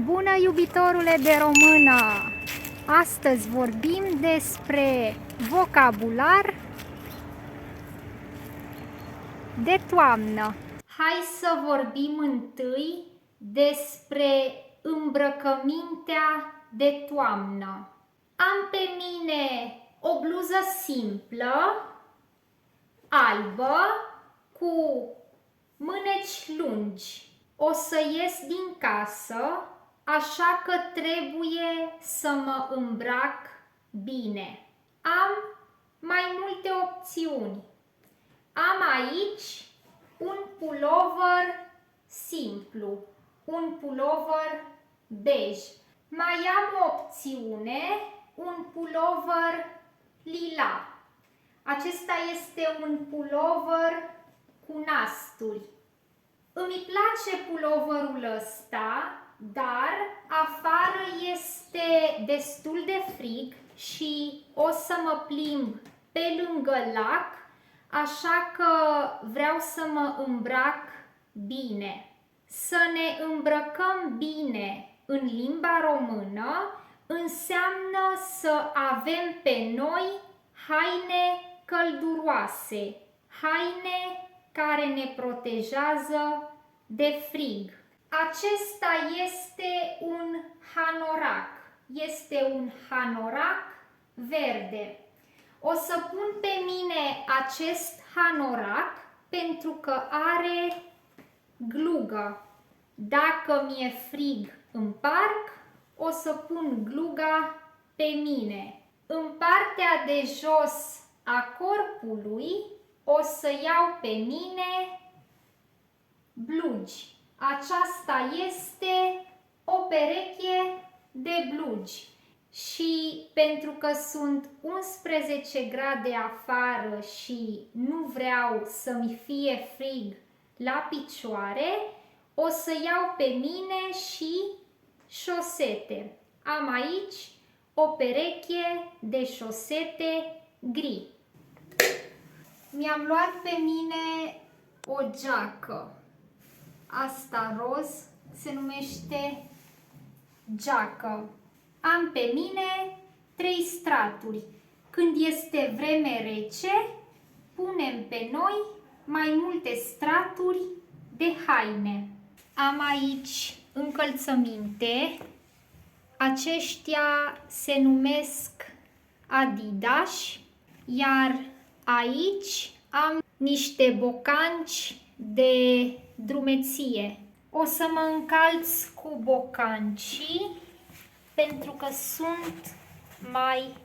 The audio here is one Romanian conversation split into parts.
Bună, iubitorule de română! Astăzi vorbim despre vocabular de toamnă. Hai să vorbim întâi despre îmbrăcămintea de toamnă. Am pe mine o bluză simplă, albă, cu mâneci lungi. O să ies din casă, așa că trebuie să mă îmbrac bine. Am mai multe opțiuni. Am aici un pulover simplu, un pulover bej. Mai am o opțiune, un pulover lila. Acesta este un pulover cu nasturi. Îmi place puloverul ăsta, dar afară este destul de frig și o să mă plimb pe lângă lac, așa că vreau să mă îmbrac bine. Să ne îmbrăcăm bine în limba română înseamnă să avem pe noi haine călduroase, haine care ne protejează de frig. Acesta este un hanorac. Este un hanorac verde. O să pun pe mine acest hanorac pentru că are glugă. Dacă mi-e frig în parc, o să pun gluga pe mine. În partea de jos a corpului o să iau pe mine blugi. Aceasta este o pereche de blugi. Și pentru că sunt 11 grade afară și nu vreau să-mi fie frig la picioare, o să iau pe mine și șosete. Am aici o pereche de șosete gri. Mi-am luat pe mine o geacă. Asta roz se numește geacă. Am pe mine 3 straturi. Când este vreme rece, punem pe noi mai multe straturi de haine. Am aici încălțăminte. Aceștia se numesc Adidas, iar aici am niște bocanci de drumeție. O să mă încalț cu bocancii pentru că sunt mai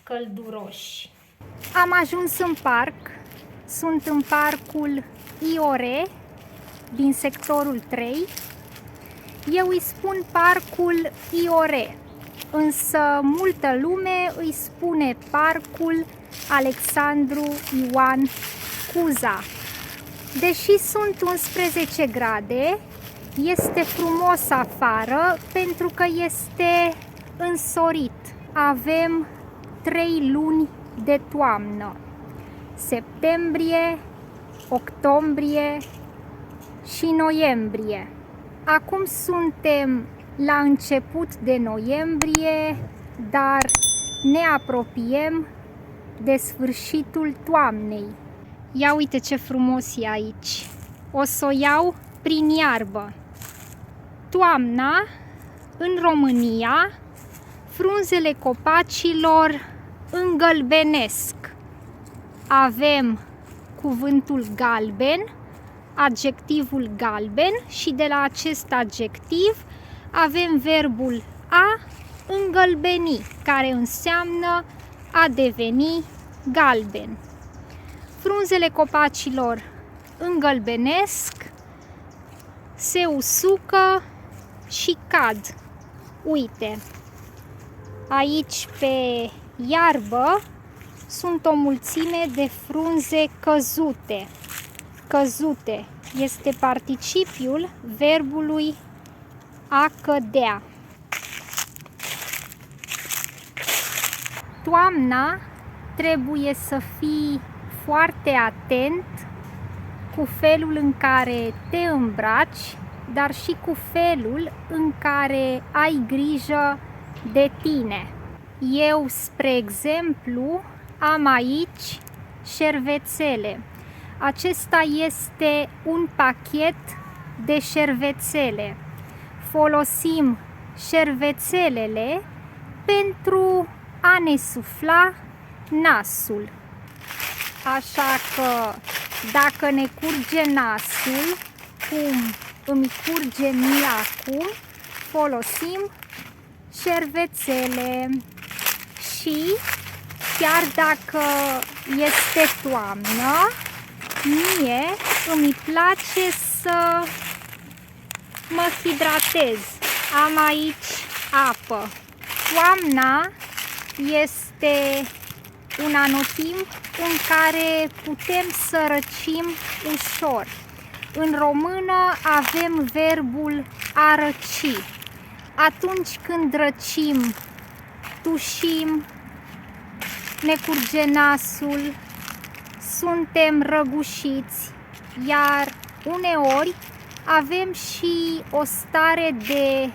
călduroși. Am ajuns în parc. Sunt în parcul Iore din sectorul 3. Eu îi spun parcul Iore, însă multă lume îi spune parcul Alexandru Ioan Cuza. Deși sunt 11 grade, este frumos afară pentru că este însorit. Avem 3 luni de toamnă: septembrie, octombrie și noiembrie. Acum suntem la început de noiembrie, dar ne apropiem de sfârșitul toamnei. Ia uite ce frumos e aici. O să o iau prin iarbă. Toamna, în România, frunzele copacilor îngălbenesc. Avem cuvântul galben, adjectivul galben și de la acest adjectiv avem verbul a îngălbeni, care înseamnă a deveni galben. Frunzele copacilor îngălbenesc, se usucă și cad. Uite, aici pe iarbă sunt o mulțime de frunze căzute. Căzute este participiul verbului a cădea. Toamna trebuie să fii foarte atent cu felul în care te îmbraci dar și cu felul în care ai grijă de tine. Eu, spre exemplu, am aici șervețele. Acesta este un pachet de șervețele. Folosim șervețelele pentru a ne sufla nasul. Așa că dacă ne curge nasul, cum îmi curge mie acum, folosim șervețele. Și chiar dacă este toamnă, mie îmi place să mă hidratez. Am aici apă. Toamna este un anotimp în care putem să răcim ușor. În română avem verbul a răci. Atunci când răcim, tușim, ne curge nasul, suntem răgușiți, iar uneori avem și o stare de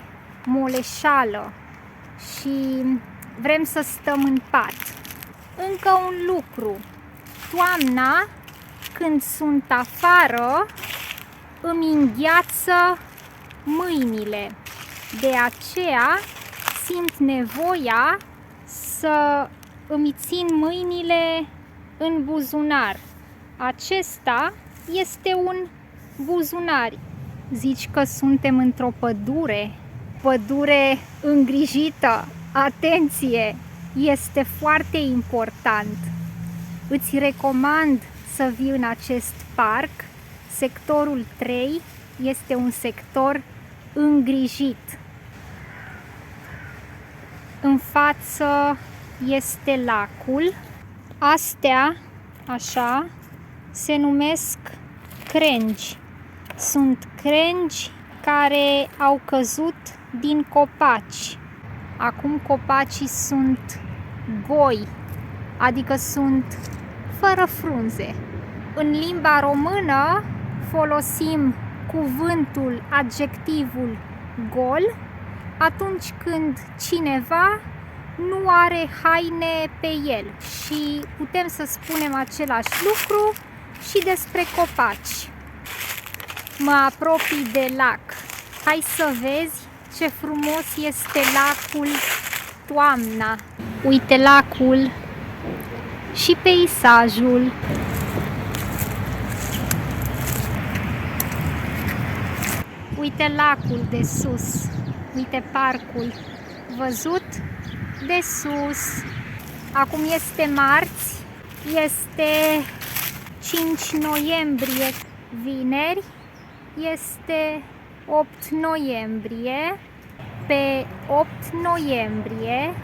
moleșală și vrem să stăm în pat. Încă un lucru, toamna, când sunt afară, îmi îngheață mâinile. De aceea simt nevoia să îmi țin mâinile în buzunar. Acesta este un buzunar. Zici că suntem într-o pădure, pădure îngrijită. Atenție! Este foarte important. Îți recomand să vii în acest parc. Sectorul 3 este un sector îngrijit. În față este lacul. Astea, așa, se numesc crengi. Sunt crengi care au căzut din copaci. Acum copacii sunt goi, adică sunt fără frunze. În limba română folosim cuvântul, adjectivul gol atunci când cineva nu are haine pe el și putem să spunem același lucru și despre copaci. Mă apropii de lac. Hai să vezi ce frumos este lacul toamna. Uite lacul și peisajul. Uite lacul de sus. Uite parcul. Văzut? De sus. Acum este marți. Este 5 noiembrie. Vineri este 8 noiembrie. Pe 8 noiembrie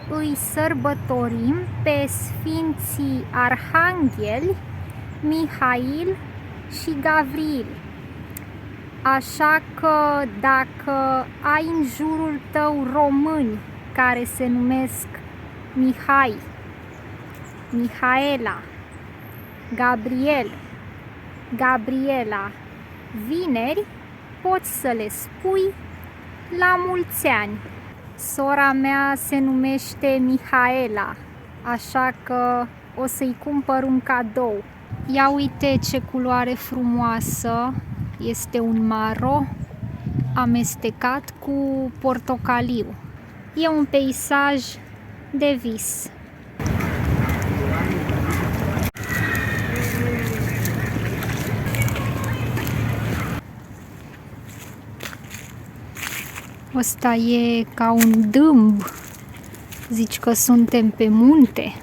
îi sărbătorim pe Sfinții Arhangheli Mihail și Gavril. Așa că dacă ai în jurul tău români care se numesc Mihai, Mihaela, Gabriel, Gabriela, vineri, poți să le spui la mulți ani. Sora mea se numește Mihaela, așa că o să-i cumpăr un cadou. Ia uite ce culoare frumoasă, este un maro amestecat cu portocaliu. E un peisaj de vis. Ăsta e ca un dâmb. Zici că suntem pe munte.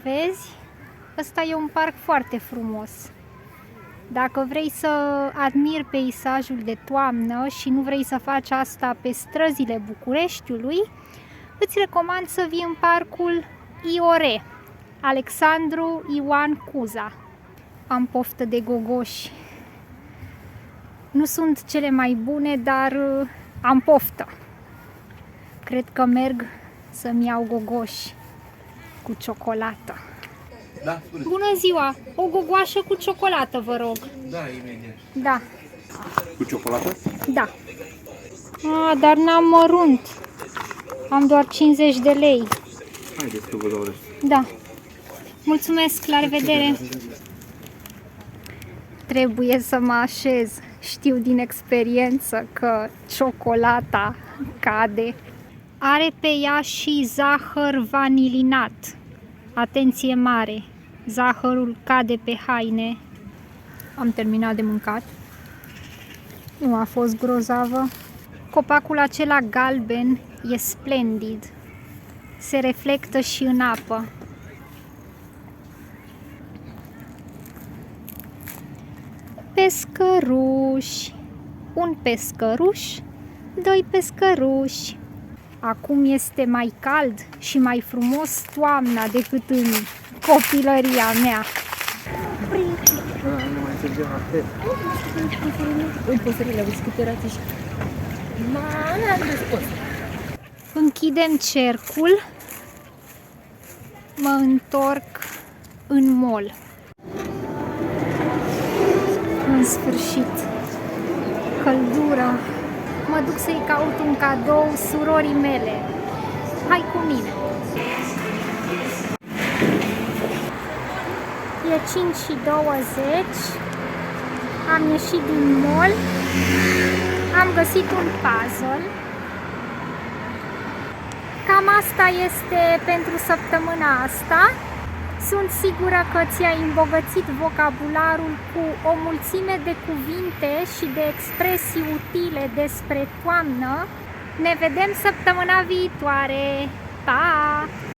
Vezi? Ăsta e un parc foarte frumos. Dacă vrei să admiri peisajul de toamnă și nu vrei să faci asta pe străzile Bucureștiului, îți recomand să vii în parcul Iore, Alexandru Ioan Cuza. Am poftă de gogoși. Nu sunt cele mai bune, dar am poftă. Cred că merg să-mi iau gogoși cu ciocolată. Da, spune. Bună ziua! O gogoașă cu ciocolată, vă rog. Da, imediat. Da, Cu ciocolată? da. Dar n-am mărunt. Am doar 50 de lei. Haideți că vă dau restul. Da. Mulțumesc, la revedere. Trebuie să mă așez. Știu din experiență că ciocolata cade. Are pe ea și zahăr vanilinat. Atenție mare! Zahărul cade pe haine. Am terminat de mâncat. Nu a fost grozavă. Copacul acela galben e splendid. Se reflectă și în apă. Pescăruși. Un pescăruș, doi pescăruși. Acum este mai cald și mai frumos toamna decât în copilăria mea. Nu mai înțelegem atât. Uite păsările, uite câte rațiși. N-am răspuns. Închidem cercul. Mă întorc în mall. În sfârșit, căldură. Mă duc să-i caut un cadou surorii mele. Hai cu mine! E 5:20. Am ieșit din mall. Am găsit un puzzle. Cam asta este pentru săptămâna asta. Sunt sigură că ți-ai îmbogățit vocabularul cu o mulțime de cuvinte și de expresii utile despre toamnă. Ne vedem săptămâna viitoare! Pa!